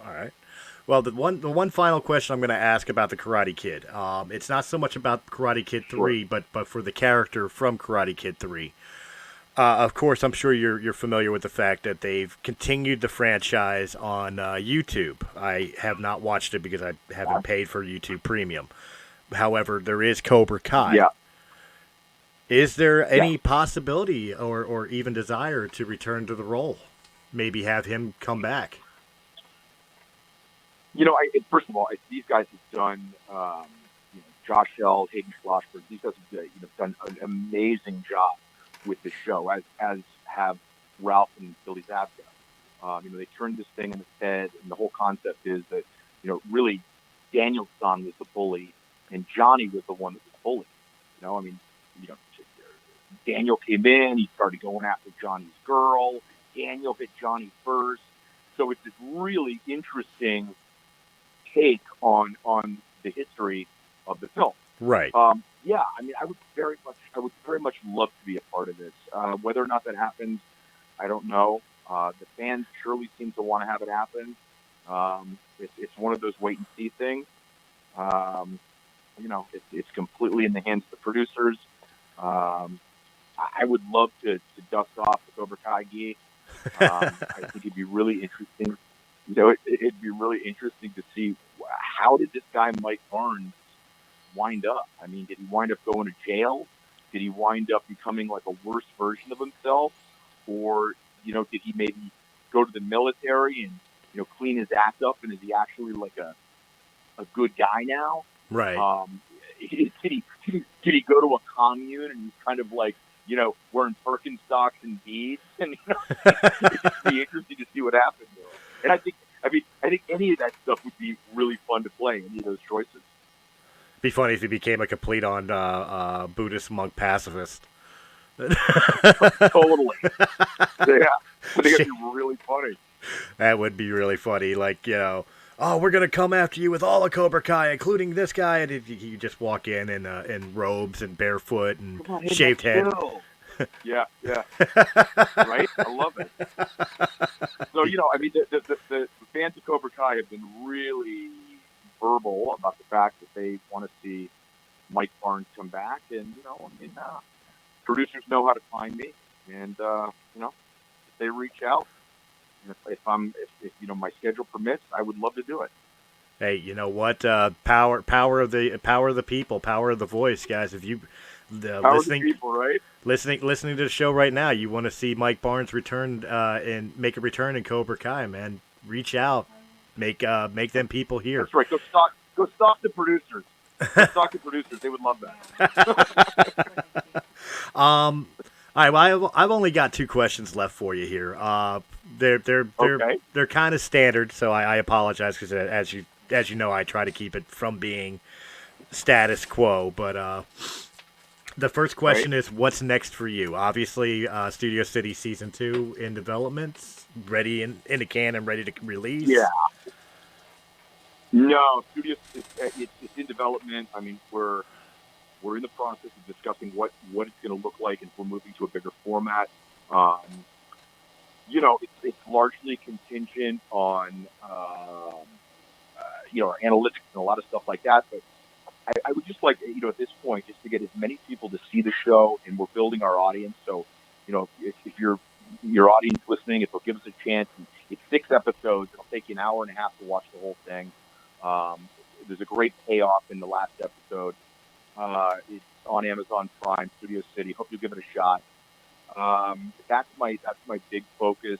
All right. Well, the one final question I'm going to ask about the Karate Kid. It's not so much about Karate Kid 3, Sure. but for the character from Karate Kid 3. Of course, I'm sure you're familiar with the fact that they've continued the franchise on YouTube. I have not watched it because I haven't paid for YouTube Premium. However, there is Cobra Kai. Yeah. Is there any possibility or even desire to return to the role? Maybe have him come back? First of all, these guys have done, Josh Eld, Hayden Schlossberg, these guys have done an amazing job with the show, as have Ralph and Billy Zabka. They turned this thing in its head, and the whole concept is that, really Daniel's son was the bully, and Johnny was the one that was bullied. Daniel came in, he started going after Johnny's girl. Daniel hit Johnny first. So it's this really interesting take on the history of the film. Right. I would very much love to be a part of this. Whether or not that happens, I don't know. The fans surely seem to want to have it happen. It's one of those wait and see things. It's completely in the hands of the producers. I would love to dust off the Cobra Kai gi. I think it'd be really interesting. It'd be really interesting to see how did this guy Mike Barnes wind up. I mean, did he wind up going to jail? Did he wind up becoming like a worse version of himself, or did he maybe go to the military and clean his act up? And is he actually like a good guy now? Right. Did he go to a commune and he's kind of like wearing Birkenstocks and beads? And it'd be interesting to see what happens there. And I think any of that stuff would be really fun to play. Any of those choices. Be funny if he became a complete on Buddhist monk pacifist. Totally. Yeah. I think it'd be really funny. That would be really funny. Like, oh, we're going to come after you with all of Cobra Kai, including this guy. And you just walk in robes and barefoot and shaved head. Yeah. Right? I love it. So, the fans of Cobra Kai have been really verbal about the fact that they want to see Mike Barnes come back. And, producers know how to find me. And, if they reach out, if my schedule permits, I would love to do it. Hey, you know what? Power of the people, power of the voice, guys. If you listening, the people, right? listening to the show right now, you want to see Mike Barnes return and make a return in Cobra Kai, man. Reach out, make them people here. That's right. Go stalk the producers. Go stalk the producers. They would love that. All right. Well, I've only got 2 questions left for you here. They're kind of standard, so I apologize because as you know, I try to keep it from being status quo. But The first question is, what's next for you? Obviously, Studio City Season 2 in development, ready in the can and ready to release? Yeah. No, Studio, it's in development. I mean, we're in the process of discussing what it's going to look like if we're moving to a bigger format. It's largely contingent on, our analytics and a lot of stuff like that. But I would just like, at this point, just to get as many people to see the show, and we're building our audience. So, if your audience listening, if they'll give us a chance, it's 6 episodes. It'll take you an hour and a half to watch the whole thing. There's a great payoff in the last episode. It's on Amazon Prime, Studio City. Hope you'll give it a shot. That's my big focus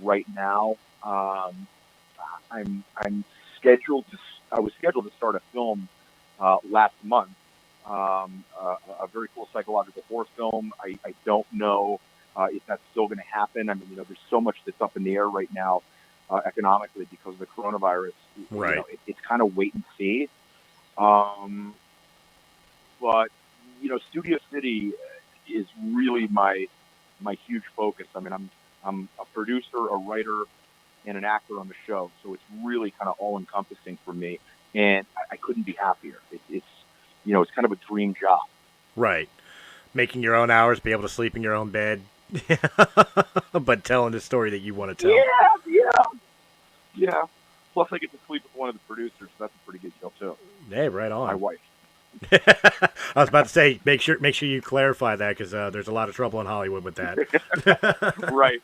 right now. I was scheduled to start a film last month. A very cool psychological horror film. I don't know if that's still going to happen. I mean, there's so much that's up in the air right now economically because of the coronavirus. Right. It's kind of wait and see. But Studio City is really my huge focus. I mean, I'm a producer, a writer, and an actor on the show, so it's really kind of all encompassing for me, and I couldn't be happier. It's kind of a dream job. Right. Making your own hours, be able to sleep in your own bed, but telling the story that you want to tell. Yeah. Plus, I get to sleep with one of the producers, so that's a pretty good deal too. Hey, right on. My wife. I was about to say, make sure you clarify that, because there's a lot of trouble in Hollywood with that. Right.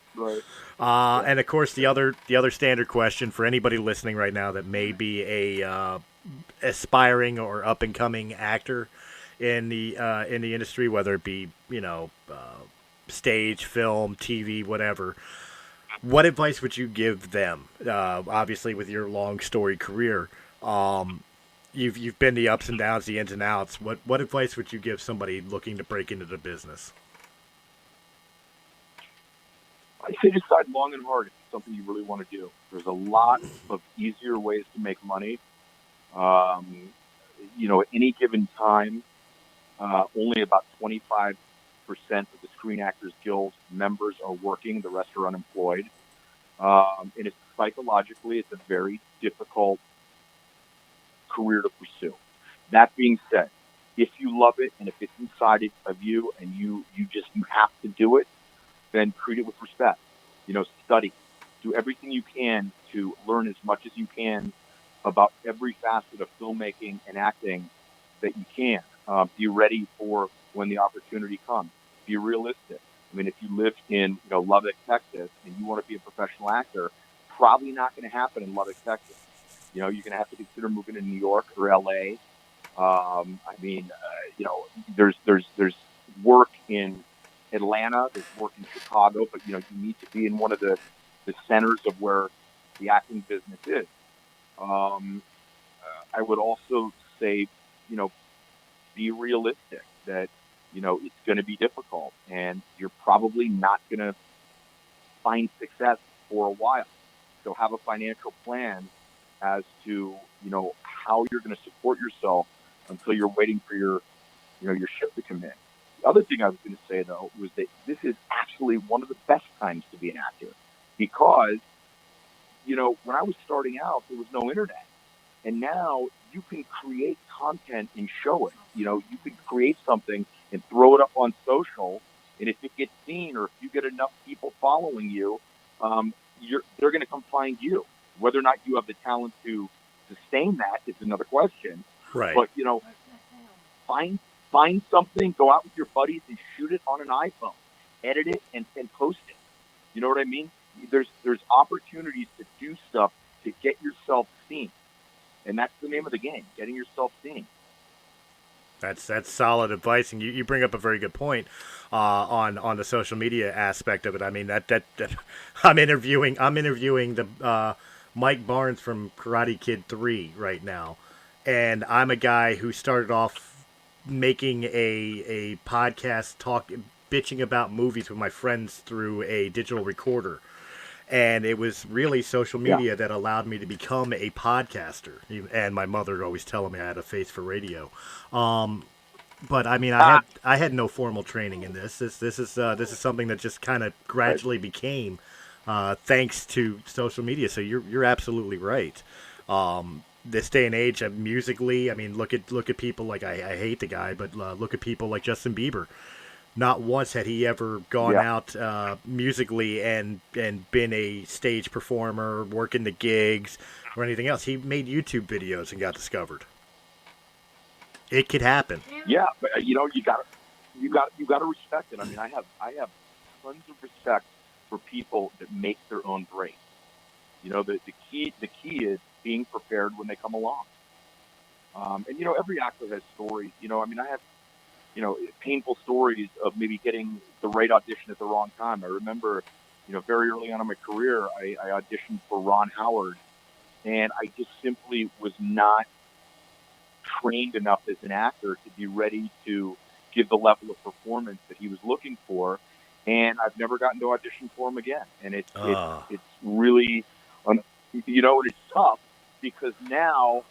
And of course, the other standard question for anybody listening right now that may be a aspiring or up and coming actor in the industry, whether it be stage, film, TV, whatever. What advice would you give them? Obviously, with your long storied career. You've been the ups and downs, the ins and outs. What advice would you give somebody looking to break into the business? I'd say decide long and hard if it's something you really want to do. There's a lot of easier ways to make money. At any given time, only about 25% of the Screen Actors Guild members are working. The rest are unemployed. And it's psychologically, it's a very difficult career to pursue. That being said, if you love it and if it's inside of you and you have to do it, then treat it with respect. Study, do everything you can to learn as much as you can about every facet of filmmaking and acting that you can. Be ready for when the opportunity comes. Be realistic. I mean, if you live in Lubbock, Texas, and you want to be a professional actor, probably not going to happen in Lubbock, Texas. You're going to have to consider moving to New York or LA. There's work in Atlanta, there's work in Chicago, but you need to be in one of the centers of where the acting business is. I would also say, be realistic that it's going to be difficult, and you're probably not going to find success for a while. So have a financial plan as to how you're going to support yourself until you're waiting for your ship to come in. The other thing I was going to say though was that this is actually one of the best times to be an actor, because when I was starting out there was no internet, and now you can create content and show it. You can create something and throw it up on social, and if it gets seen or if you get enough people following you, they're going to come find you. Whether or not you have the talent to sustain that is another question. Right. But find something, go out with your buddies and shoot it on an iPhone, edit it and post it. You know what I mean? There's opportunities to do stuff to get yourself seen, and that's the name of the game: getting yourself seen. That's solid advice, and you bring up a very good point on the social media aspect of it. I mean that I'm interviewing the Mike Barnes from Karate Kid 3 right now, and I'm a guy who started off making a podcast bitching about movies with my friends through a digital recorder. And it was really social media that allowed me to become a podcaster. And my mother always telling me I had a face for radio. But I mean, I had no formal training in this. This is something that just kind of gradually became, thanks to social media. So you're absolutely right. This day and age, musically, I mean, look at people like I hate the guy, but look at people like Justin Bieber. Not once had he ever gone out musically and been a stage performer, working the gigs, or anything else. He made YouTube videos and got discovered. It could happen. Yeah, but you got to respect it. I mean, I have tons of respect for people that make their own break. The key is being prepared when they come along. And every actor has stories. I mean, I have painful stories of maybe getting the right audition at the wrong time. I remember, very early on in my career, I auditioned for Ron Howard, and I just simply was not trained enough as an actor to be ready to give the level of performance that he was looking for, and I've never gotten to audition for him again. And it's really, and it's tough because now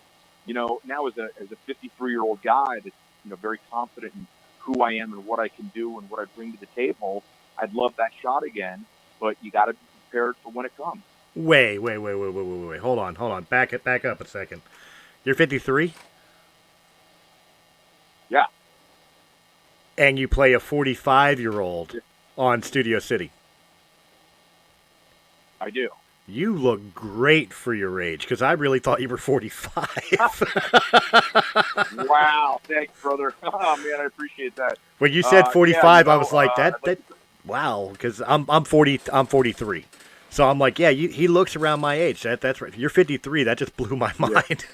as a 53-year-old guy that's very confident in who I am and what I can do and what I bring to the table, I'd love that shot again, but you got to be prepared for when it comes. Wait. Hold on. Back up a second. You're 53? Yeah. And you play a 45-year-old on Studio City. I do. You look great for your age, because I really thought you were 45. Wow, thanks, brother. Oh man, I appreciate that. When you said 45, I was like, that wow, because I'm 43. So I'm like, yeah, he looks around my age. That's right. You're 53. That just blew my mind.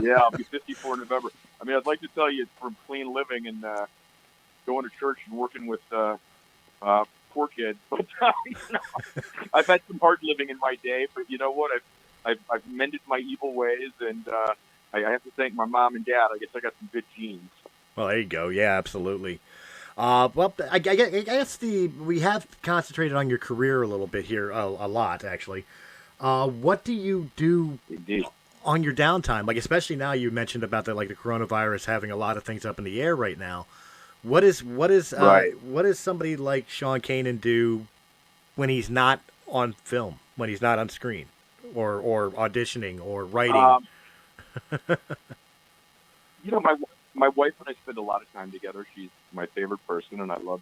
Yeah, I'll be 54 in November. I mean, I'd like to tell you from clean living and going to church and working with poor kids. But I've had some hard living in my day. But you know what? I've mended my evil ways, and I have to thank my mom and dad. I guess I got some good genes. Well, there you go. Yeah, absolutely. Well, I guess we have concentrated on your career a little bit here, a lot actually. What do you do on your downtime? Like, especially now you mentioned about the coronavirus having a lot of things up in the air right now. What does somebody like Sean Kanan do when he's not on film, when he's not on screen, or auditioning or writing? My wife and I spend a lot of time together. She's my favorite person, and I love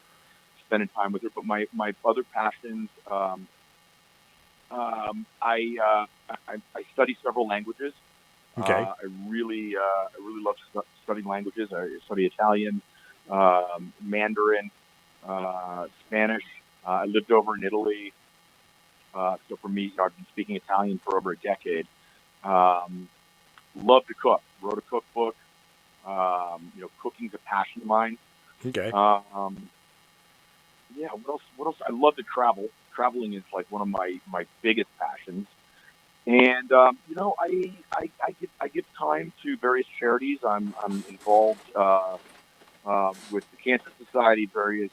spending time with her. But my other passions, I study several languages. Okay. I really love studying languages. I study Italian, Mandarin, Spanish. I lived over in Italy, so for me, I've been speaking Italian for over a decade. Love to cook. Wrote a cookbook. Cooking's a passion of mine. Okay. Yeah. What else? I love to travel. Traveling is like one of my biggest passions. And I give time to various charities. I'm involved with the Cancer Society, various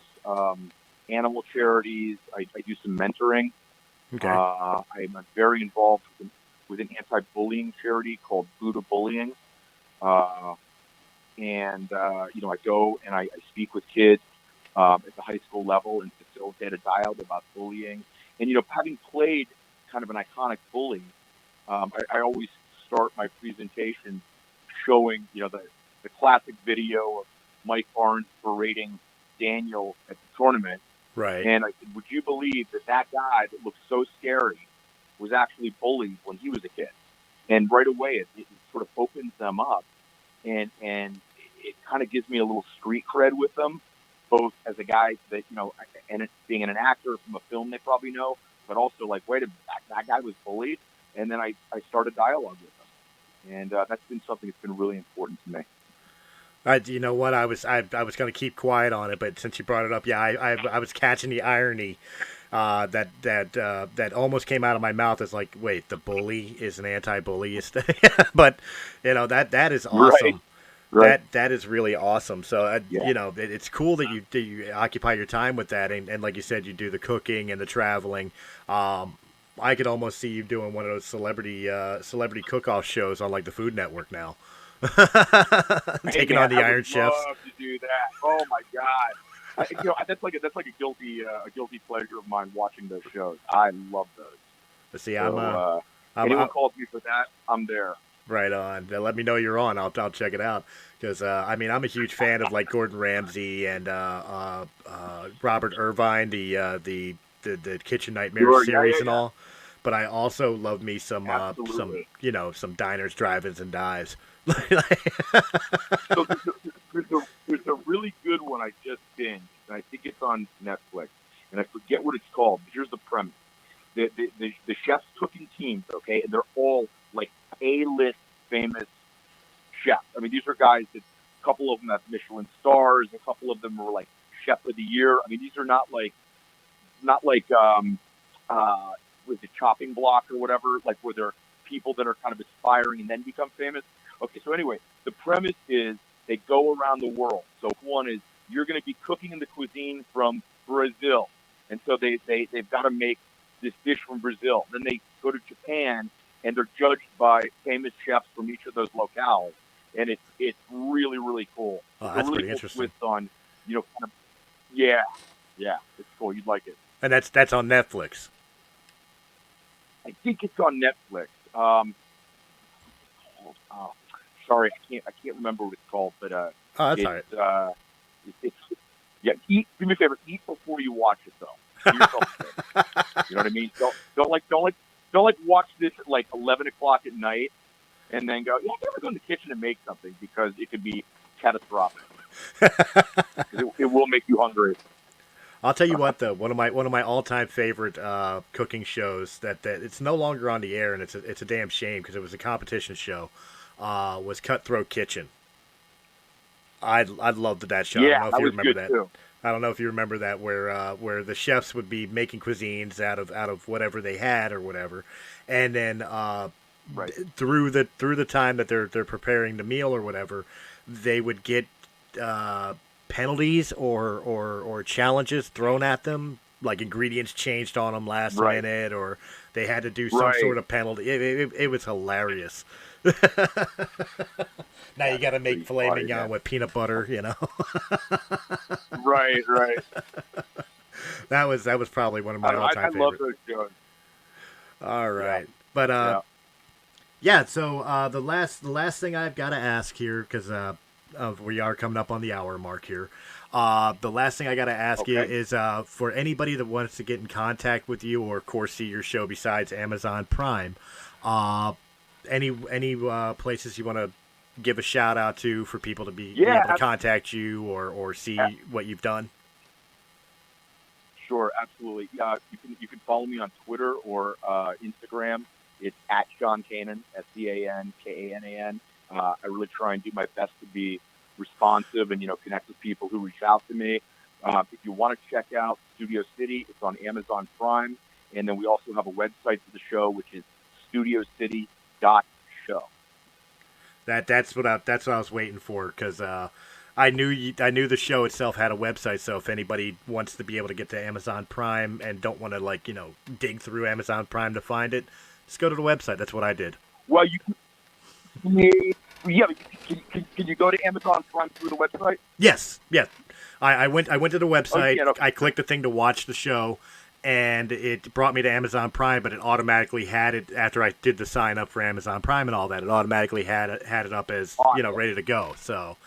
animal charities. I do some mentoring. Okay. I'm very involved with an anti-bullying charity called Buddha Bullying. I go and I speak with kids at the high school level and facilitate a dialogue about bullying. And, having played kind of an iconic bully, I always start my presentation showing, the classic video of Mike Barnes berating Daniel at the tournament. Right. And I said, would you believe that guy that looked so scary was actually bullied when he was a kid? And right away, it sort of opens them up. And it kind of gives me a little street cred with them, both as a guy that, and being an actor from a film they probably know, but also like, wait a minute, that guy was bullied. And then I started dialogue with them. And that's been something that's been really important to me. You know what? I was going to keep quiet on it, but since you brought it up, yeah, I was catching the irony that almost came out of my mouth as like, wait, the bully is an anti-bully, but that is awesome. Right. That is really awesome. So it's cool that you occupy your time with that, and like you said, you do the cooking and the traveling. I could almost see you doing one of those celebrity cook-off shows on like the Food Network now. Taking on the Iron Chefs. I would love to do that. Oh my God! That's like a guilty pleasure of mine watching those shows. I love those. But see, So, I'm anyone calls me for that, I'm there. right on. Then let me know you're on. I'll check it out because I mean I'm a huge fan of like Gordon Ramsay and Robert Irvine, the Kitchen Nightmares series and all. But I also love me some some diners, drive-ins, and dives. So there's a really good one I just binged, and I think it's on Netflix, and I forget what it's called. But here's the premise: the chefs cooking teams, okay, and they're all like A-list famous chefs. I mean, these are guys that a couple of them have Michelin stars, a couple of them were like Chef of the Year. I mean, these are not like with the chopping block or whatever, like where they're people that are kind of aspiring and then become famous. Okay, so anyway, the premise is they go around the world. So one is you're going to be cooking in the cuisine from Brazil, and so they've got to make this dish from Brazil. Then they go to Japan, and they're judged by famous chefs from each of those locales, and it's really, really cool. Oh, it's that's a really pretty cool interesting. twist on, kind of, yeah, it's cool. You'd like it. And that's on Netflix. I think it's on Netflix. Sorry, I can't remember what it's called, but Oh, that's all right. Do me a favor, eat before you watch it though. Do yourself a favor. You know what I mean? Don't watch this at like 11 o'clock at night and then go, yeah, I'm gonna go in the kitchen and make something because it could be catastrophic. it will make you hungry. I'll tell you what though, one of my all-time favorite cooking shows that it's no longer on the air, and it's a damn shame because it was a competition show. Was Cutthroat Kitchen. I loved that show. Yeah, I don't know if you remember that. Too. I don't know if you remember that, where the chefs would be making cuisines out of whatever they had or whatever, and then right. through the time that they're preparing the meal or whatever, they would get penalties or challenges thrown at them, like ingredients changed on them last minute, or they had to do some sort of penalty. It was hilarious. Now you got to make filet mignon with peanut butter, Right. That was probably one of my all-time favorites. I love those shows. All right, but yeah. So the last thing I've got to ask here, because we are coming up on the hour mark here. The last thing I got to ask you is for anybody that wants to get in contact with you or, of course, see your show besides Amazon Prime. Any places you want to give a shout out to for people to be able to contact you or see what you've done? Sure, absolutely. You can follow me on Twitter or Instagram. It's at Sean Kanan, SeanKanan. I really try and do my best to be responsive and connect with people who reach out to me. If you want to check out Studio City, it's on Amazon Prime, and then we also have a website for the show, which is studiocity.show. That's what I was waiting for, because I knew the show itself had a website. So if anybody wants to be able to get to Amazon Prime and don't want to dig through Amazon Prime to find it, just go to the website. That's what I did. Well, you can. Yeah, can you go to Amazon Prime through the website? Yes. I went to the website. I clicked the thing to watch the show, and it brought me to Amazon Prime. But it automatically had it after I did the sign up for Amazon Prime and all that. It automatically had it up as ready to go. So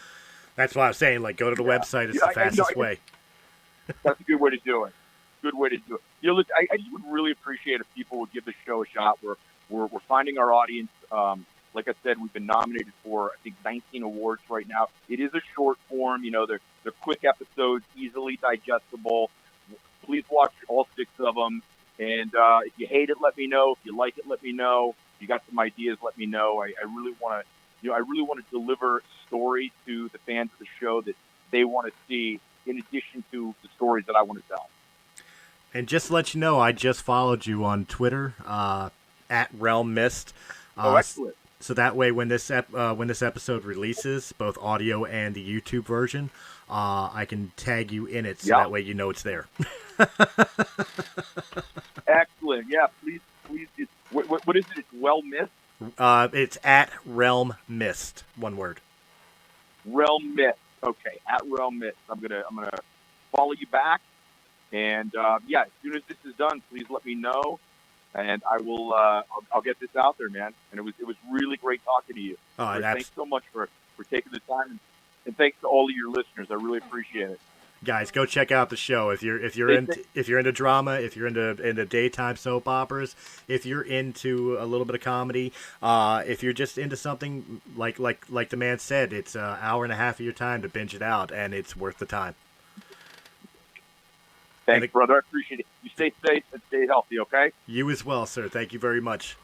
that's why I was saying go to the website. It's the fastest way. That's a good way to do it. Look, I just would really appreciate if people would give the show a shot. We're finding our audience. Like I said, we've been nominated for, I think, 19 awards right now. It is a short form. They're quick episodes, easily digestible. Please watch all 6 of them. And if you hate it, let me know. If you like it, let me know. If you got some ideas, let me know. I really want to deliver stories to the fans of the show that they want to see, in addition to the stories that I want to tell. And just to let you know, I just followed you on Twitter at Realm Mist. Excellent. So that way, when this episode releases, both audio and the YouTube version, I can tag you in it, so that way you know it's there. Excellent. Yeah, please. What is it? It's Well Missed? It's at Realm Mist. One word. Realm Mist. Okay, at Realm Mist. I'm gonna follow you back, and as soon as this is done, please let me know, and I will. I'll get this out there, man. And it was really great talking to you. Thanks so much for taking the time, and thanks to all of your listeners. I really appreciate it. Guys, go check out the show if you're into drama, if you're into daytime soap operas, if you're into a little bit of comedy, if you're just into something like the man said, it's an hour and a half of your time to binge it out, and it's worth the time. Thanks, brother. I appreciate it. You stay safe and stay healthy, okay? You as well, sir. Thank you very much.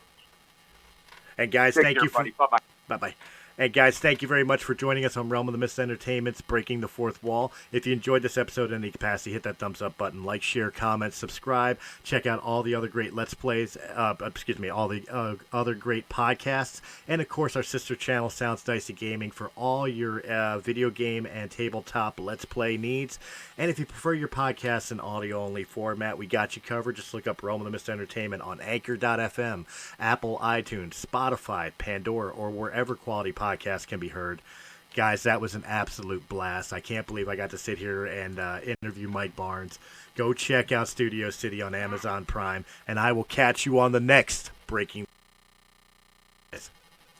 And guys, Take care, buddy. Bye-bye. Bye-bye. And guys, thank you very much for joining us on Realm of the Mist Entertainment's Breaking the Fourth Wall. If you enjoyed this episode in any capacity, hit that thumbs up button, like, share, comment, subscribe. Check out all the other great Let's Plays, all the other great podcasts, and of course our sister channel, Sounds Dicey Gaming, for all your video game and tabletop Let's Play needs. And if you prefer your podcasts in audio-only format, we got you covered. Just look up Realm of the Mist Entertainment on Anchor.fm, Apple, iTunes, Spotify, Pandora, or wherever quality podcasts can be heard. Guys, that was an absolute blast. I can't believe I got to sit here and interview Mike Barnes. Go check out Studio City on Amazon Prime, and I will catch you on the next Breaking.